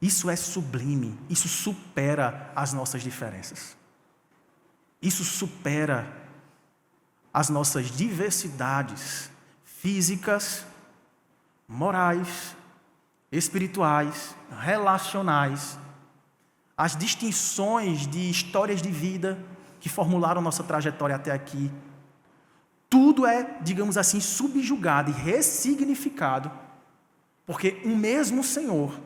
Isso é sublime, isso supera as nossas diferenças. Isso supera as nossas diversidades físicas, morais, espirituais, relacionais, as distinções de histórias de vida que formularam nossa trajetória até aqui. Tudo é, digamos assim, subjugado e ressignificado, porque um mesmo Senhor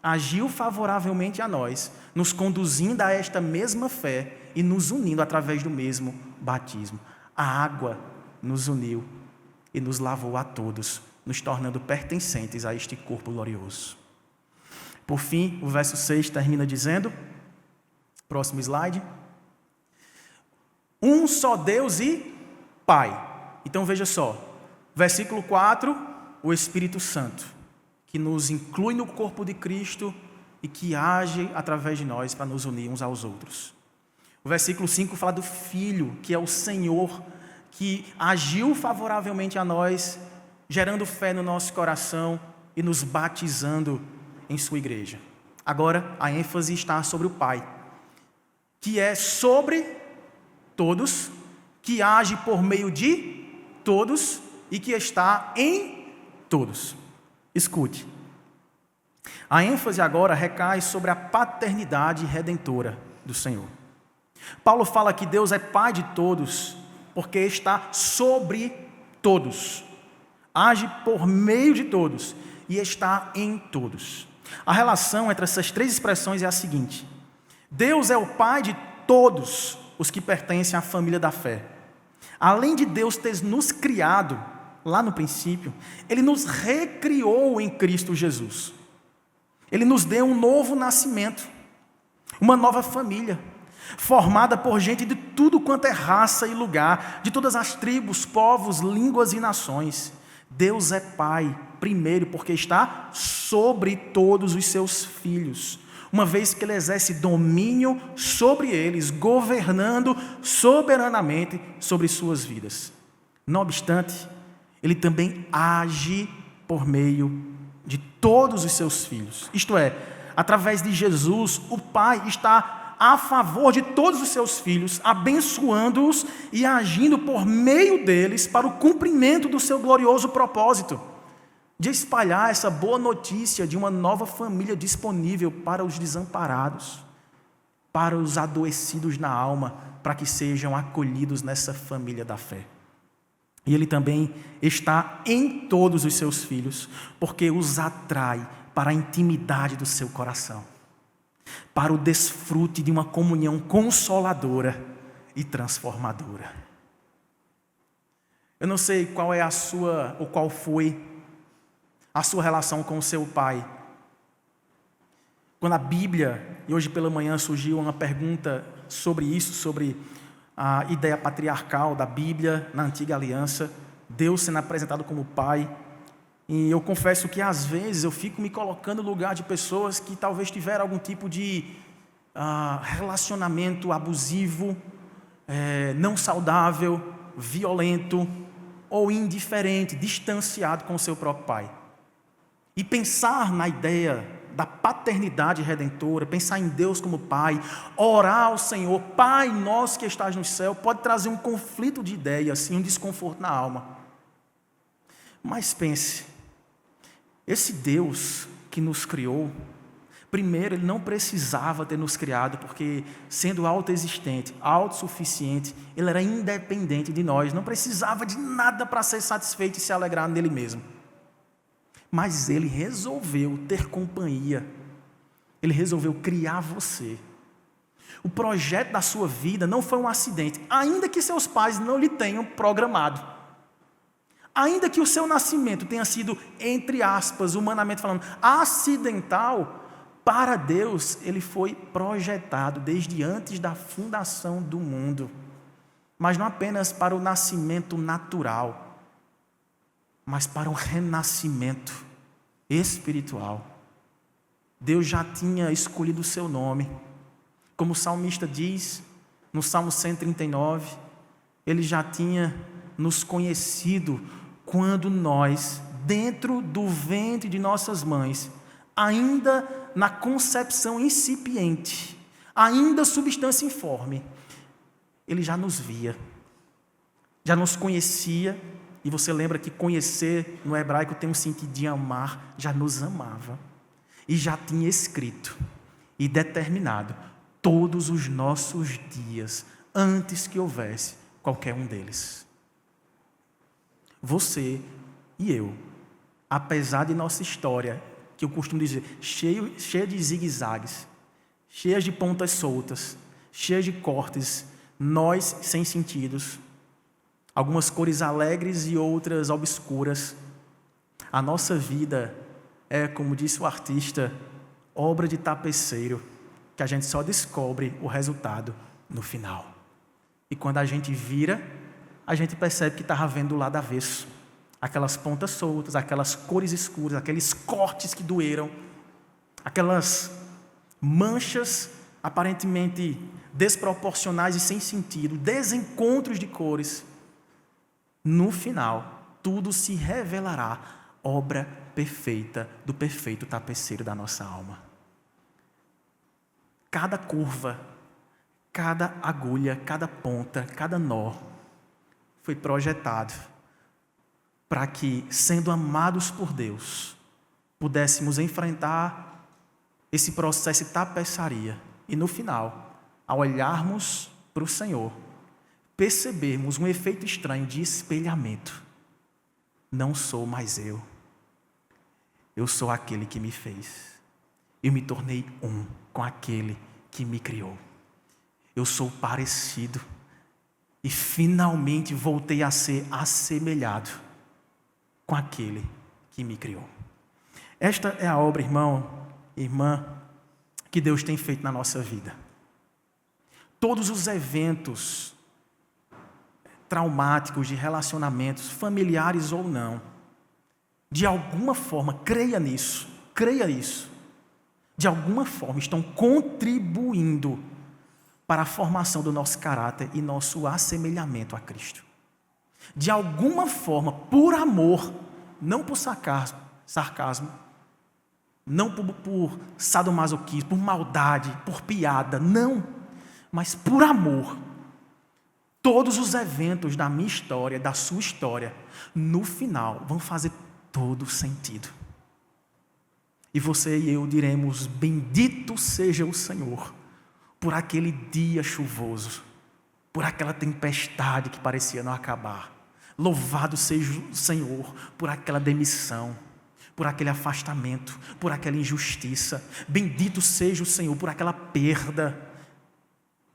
agiu favoravelmente a nós, nos conduzindo a esta mesma fé e nos unindo através do mesmo batismo. A água nos uniu e nos lavou a todos nos tornando pertencentes a este corpo glorioso. Por fim, o verso 6 termina dizendo, próximo slide, um só Deus e Pai. Então veja só, versículo 4, o Espírito Santo, que nos inclui no corpo de Cristo e que age através de nós para nos unir uns aos outros. O versículo 5 fala do Filho, que é o Senhor, que agiu favoravelmente a nós, gerando fé no nosso coração e nos batizando em sua igreja. Agora, a ênfase está sobre o Pai, que é sobre todos, que age por meio de todos e que está em todos. Escute. A ênfase agora recai sobre a paternidade redentora do Senhor. Paulo fala que Deus é Pai de todos, porque está sobre todos, age por meio de todos e está em todos. A relação entre essas três expressões é a seguinte: Deus é o Pai de todos os que pertencem à família da fé. Além de Deus ter nos criado lá no princípio, Ele nos recriou em Cristo Jesus. Ele nos deu um novo nascimento, uma nova família, formada por gente de tudo quanto é raça e lugar, de todas as tribos, povos, línguas e nações. Deus é Pai, primeiro, porque está sobre todos os seus filhos, uma vez que Ele exerce domínio sobre eles, governando soberanamente sobre suas vidas. Não obstante, Ele também age por meio de todos os seus filhos. Isto é, através de Jesus, o Pai está a favor de todos os seus filhos, abençoando-os e agindo por meio deles para o cumprimento do seu glorioso propósito de espalhar essa boa notícia de uma nova família disponível para os desamparados, para os adoecidos na alma, para que sejam acolhidos nessa família da fé. E Ele também está em todos os seus filhos, porque os atrai para a intimidade do seu coração, para o desfrute de uma comunhão consoladora e transformadora. Eu não sei qual é a sua, ou qual foi a sua relação com o seu pai. Quando a Bíblia, e hoje pela manhã surgiu uma pergunta sobre isso, sobre a ideia patriarcal da Bíblia na Antiga Aliança, Deus sendo apresentado como Pai, e eu confesso que às vezes eu fico me colocando no lugar de pessoas que talvez tiveram algum tipo de relacionamento abusivo, não saudável, violento ou indiferente, distanciado com o seu próprio pai. E pensar na ideia da paternidade redentora, pensar em Deus como Pai, orar ao Senhor, Pai nosso que estás no céu, pode trazer um conflito de ideias e um desconforto na alma. Mas pense, esse Deus que nos criou, primeiro, Ele não precisava ter nos criado, porque sendo autoexistente, autossuficiente, Ele era independente de nós, não precisava de nada para ser satisfeito e se alegrar nele mesmo. Mas Ele resolveu ter companhia, Ele resolveu criar você. O projeto da sua vida não foi um acidente, ainda que seus pais não lhe tenham programado. Ainda que o seu nascimento tenha sido, entre aspas, humanamente falando, acidental, para Deus ele foi projetado desde antes da fundação do mundo. Mas não apenas para o nascimento natural, mas para um renascimento espiritual. Deus já tinha escolhido o seu nome. Como o salmista diz, no Salmo 139, Ele já tinha nos conhecido quando nós, dentro do ventre de nossas mães, ainda na concepção incipiente, ainda substância informe, Ele já nos via, já nos conhecia. E você lembra que conhecer no hebraico tem um sentido de amar, já nos amava. E já tinha escrito e determinado todos os nossos dias, antes que houvesse qualquer um deles. Você e eu, apesar de nossa história, que eu costumo dizer, cheia de zigue-zagues, cheia de pontas soltas, cheia de cortes, nós sem sentidos, algumas cores alegres e outras obscuras. A nossa vida é, como disse o artista, obra de tapeceiro, que a gente só descobre o resultado no final. E quando a gente vira, a gente percebe que estava vendo o lado avesso. Aquelas pontas soltas, aquelas cores escuras, aqueles cortes que doeram, aquelas manchas aparentemente desproporcionais e sem sentido, desencontros de cores. No final, tudo se revelará obra perfeita do perfeito tapeceiro da nossa alma. Cada curva, cada agulha, cada ponta, cada nó foi projetado para que, sendo amados por Deus, pudéssemos enfrentar esse processo de tapeçaria e no final, ao olharmos para o Senhor, percebermos um efeito estranho de espelhamento. Não sou mais eu sou aquele que me fez. Eu me tornei um com aquele que me criou. Eu sou parecido e finalmente voltei a ser assemelhado com aquele que me criou. Esta é a obra, irmão, irmã, que Deus tem feito na nossa vida. Todos os eventos traumáticos de relacionamentos, familiares ou não, de alguma forma, creia nisso, de alguma forma estão contribuindo para a formação do nosso caráter e nosso assemelhamento a Cristo. De alguma forma, por amor, não por sarcasmo, não por sadomasoquismo, por maldade, por piada, não, mas por amor. Todos os eventos da minha história, da sua história, no final, vão fazer todo sentido. E você e eu diremos: bendito seja o Senhor, por aquele dia chuvoso, por aquela tempestade que parecia não acabar. Louvado seja o Senhor por aquela demissão, por aquele afastamento, por aquela injustiça. Bendito seja o Senhor por aquela perda,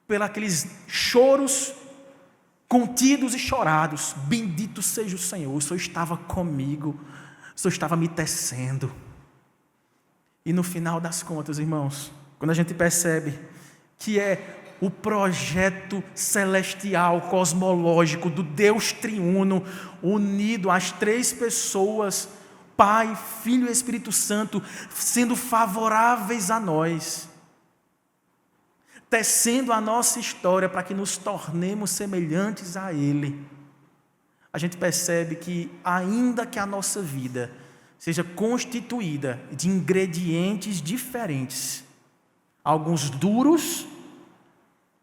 por aqueles choros contidos e chorados. Bendito seja o Senhor, o Senhor estava comigo, o Senhor estava me tecendo. E no final das contas, irmãos, quando a gente percebe que é o projeto celestial, cosmológico do Deus triuno, unido às três pessoas, Pai, Filho e Espírito Santo, sendo favoráveis a nós, tecendo a nossa história para que nos tornemos semelhantes a Ele, a gente percebe que, ainda que a nossa vida seja constituída de ingredientes diferentes, alguns duros,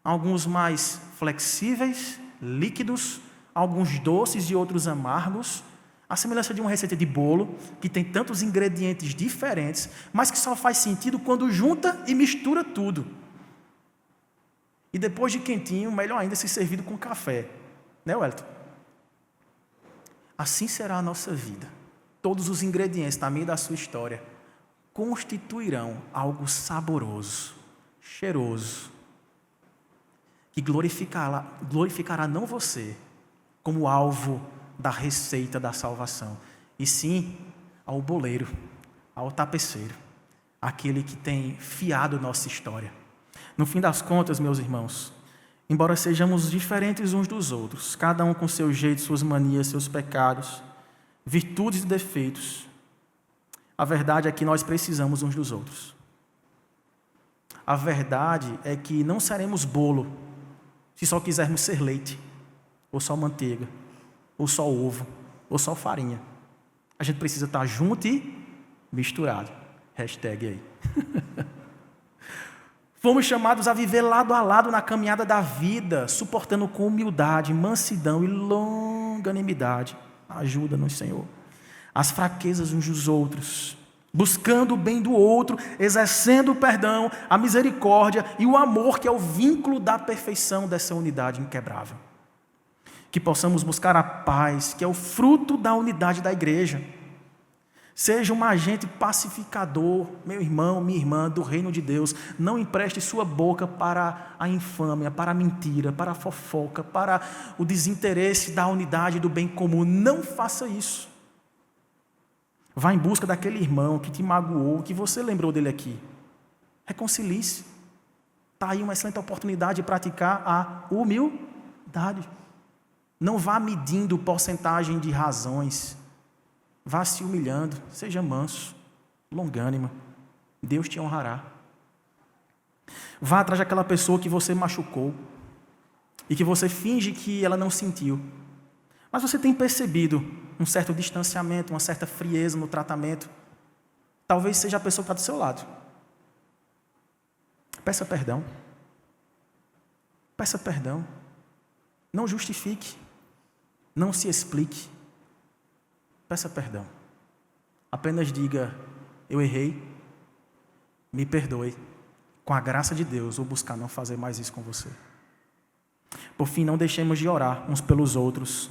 alguns mais flexíveis, líquidos, alguns doces e outros amargos, a semelhança de uma receita de bolo, que tem tantos ingredientes diferentes, mas que só faz sentido quando junta e mistura tudo. E depois de quentinho, melhor ainda se servido com café. Né, Wellington? Assim será a nossa vida. Todos os ingredientes da minha e da sua história constituirão algo saboroso, cheiroso, que glorificará não você como alvo da receita da salvação, e sim ao boleiro, ao tapeceiro, aquele que tem fiado nossa história. No fim das contas, meus irmãos, embora sejamos diferentes uns dos outros, cada um com seu jeito, suas manias, seus pecados, virtudes e defeitos, a verdade é que nós precisamos uns dos outros. A verdade é que não seremos bolo se só quisermos ser leite, ou só manteiga, ou só ovo, ou só farinha. A gente precisa estar junto e misturado. Hashtag aí. Fomos chamados a viver lado a lado na caminhada da vida, suportando com humildade, mansidão e longanimidade. Ajuda-nos, Senhor. As fraquezas uns dos outros, buscando o bem do outro, exercendo o perdão, a misericórdia e o amor, que é o vínculo da perfeição dessa unidade inquebrável. Que possamos buscar a paz, que é o fruto da unidade da igreja. Seja um agente pacificador, meu irmão, minha irmã, do reino de Deus. Não empreste sua boca para a infâmia, para a mentira, para a fofoca, para o desinteresse da unidade do bem comum. Não faça isso. Vá em busca daquele irmão que te magoou, que você lembrou dele aqui. Reconcilie-se. Está aí uma excelente oportunidade de praticar a humildade. Não vá medindo porcentagem de razões. Vá se humilhando. Seja manso, longânimo. Deus te honrará. Vá atrás daquela pessoa que você machucou e que você finge que ela não sentiu. Mas você tem percebido um certo distanciamento, uma certa frieza no tratamento. Talvez seja a pessoa que está do seu lado. Peça perdão. Peça perdão. Não justifique. Não se explique. Peça perdão. Apenas diga: eu errei, me perdoe. Com a graça de Deus, vou buscar não fazer mais isso com você. Por fim, não deixemos de orar uns pelos outros.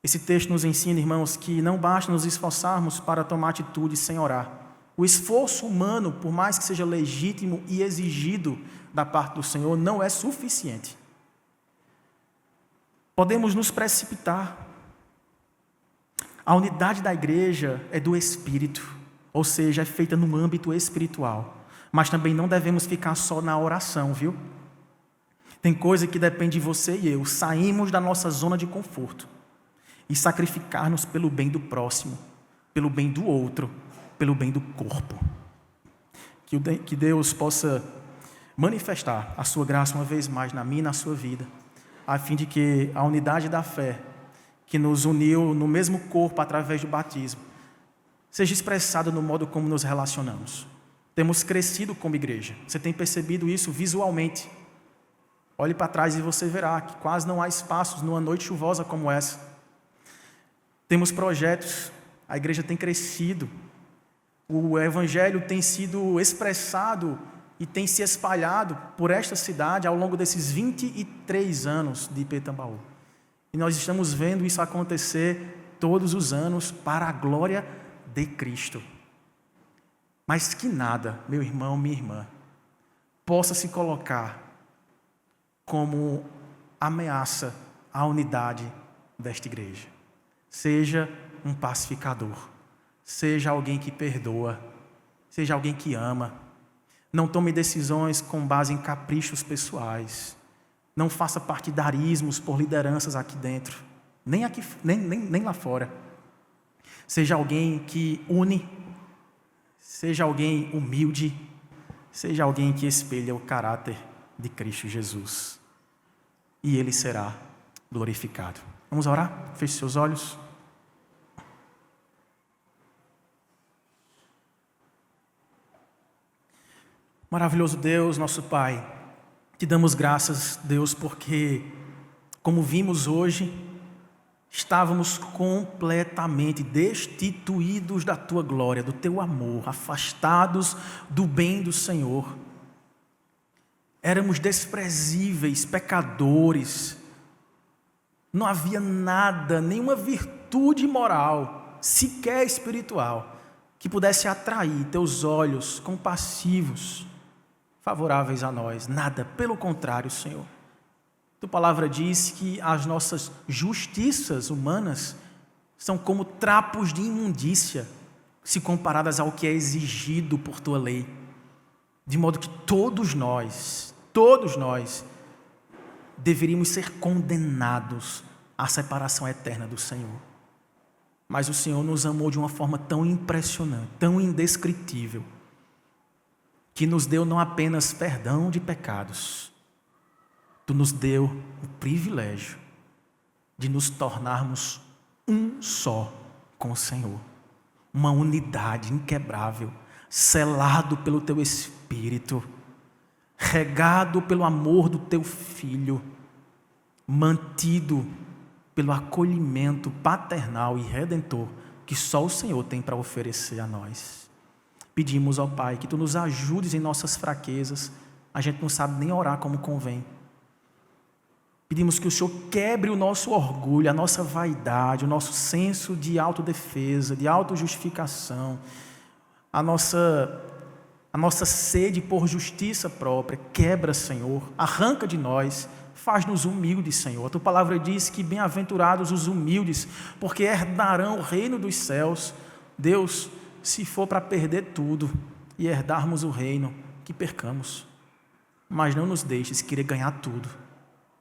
Esse texto nos ensina, irmãos, que não basta nos esforçarmos para tomar atitude sem orar. O esforço humano, por mais que seja legítimo e exigido da parte do Senhor, não é suficiente. Podemos nos precipitar. A unidade da igreja é do Espírito, ou seja, é feita no âmbito espiritual. Mas também não devemos ficar só na oração, viu? Tem coisa que depende de você e eu. Saímos da nossa zona de conforto e sacrificar-nos pelo bem do próximo, pelo bem do outro, pelo bem do corpo. Que Deus possa manifestar a sua graça uma vez mais na minha e na sua vida, a fim de que a unidade da fé que nos uniu no mesmo corpo através do batismo seja expressada no modo como nos relacionamos. Temos crescido como igreja. Você tem percebido isso visualmente. Olhe para trás e você verá que quase não há espaços numa noite chuvosa como essa. Temos projetos, a igreja tem crescido, o evangelho tem sido expressado e tem se espalhado por esta cidade ao longo desses 23 anos de Ipetambaú. E nós estamos vendo isso acontecer todos os anos para a glória de Cristo. Mas que nada, meu irmão, minha irmã, possa se colocar como ameaça à unidade desta igreja. Seja um pacificador, seja alguém que perdoa, seja alguém que ama. Não tome decisões com base em caprichos pessoais. Não faça partidarismos por lideranças aqui dentro, nem lá fora. Seja alguém que une, seja alguém humilde, seja alguém que espelha o caráter de Cristo Jesus. E Ele será glorificado. Vamos orar? Feche seus olhos. Maravilhoso Deus, nosso Pai, te damos graças, Deus, porque, como vimos hoje, estávamos completamente destituídos da Tua glória, do Teu amor, afastados do bem do Senhor. Éramos desprezíveis, pecadores. Não havia nada, nenhuma virtude moral, sequer espiritual, que pudesse atrair Teus olhos compassivos, favoráveis a nós. Nada, pelo contrário, Senhor. Tua palavra diz que as nossas justiças humanas são como trapos de imundícia, se comparadas ao que é exigido por Tua lei. De modo que todos nós deveríamos ser condenados à separação eterna do Senhor. Mas o Senhor nos amou de uma forma tão impressionante, tão indescritível, que nos deu não apenas perdão de pecados, Tu nos deu o privilégio de nos tornarmos um só com o Senhor. Uma unidade inquebrável, selado pelo Teu Espírito, regado pelo amor do Teu Filho, mantido pelo acolhimento paternal e redentor que só o Senhor tem para oferecer a nós. Pedimos ao Pai que Tu nos ajudes em nossas fraquezas. A gente não sabe nem orar como convém. Pedimos que o Senhor quebre o nosso orgulho, a nossa vaidade, o nosso senso de autodefesa, de autojustificação, a nossa sede por justiça própria. Quebra, Senhor, arranca de nós, faz-nos humildes, Senhor. A Tua palavra diz que bem-aventurados os humildes, porque herdarão o reino dos céus. Deus, se for para perder tudo e herdarmos o reino, que percamos. Mas não nos deixes querer ganhar tudo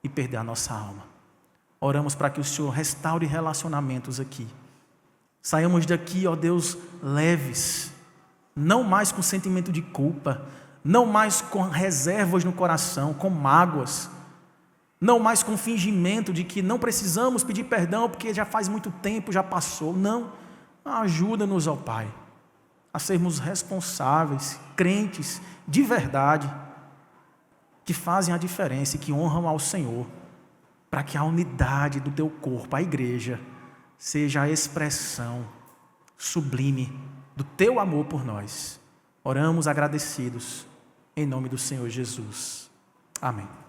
e perder a nossa alma. Oramos para que o Senhor restaure relacionamentos aqui. Saiamos daqui, ó Deus, leves, não mais com sentimento de culpa, não mais com reservas no coração, com mágoas, não mais com fingimento de que não precisamos pedir perdão porque já faz muito tempo, já passou. Não, ajuda-nos, ó Pai, a sermos responsáveis, crentes de verdade, que fazem a diferença e que honram ao Senhor, para que a unidade do Teu corpo, a igreja, seja a expressão sublime do Teu amor por nós. Oramos agradecidos, em nome do Senhor Jesus. Amém.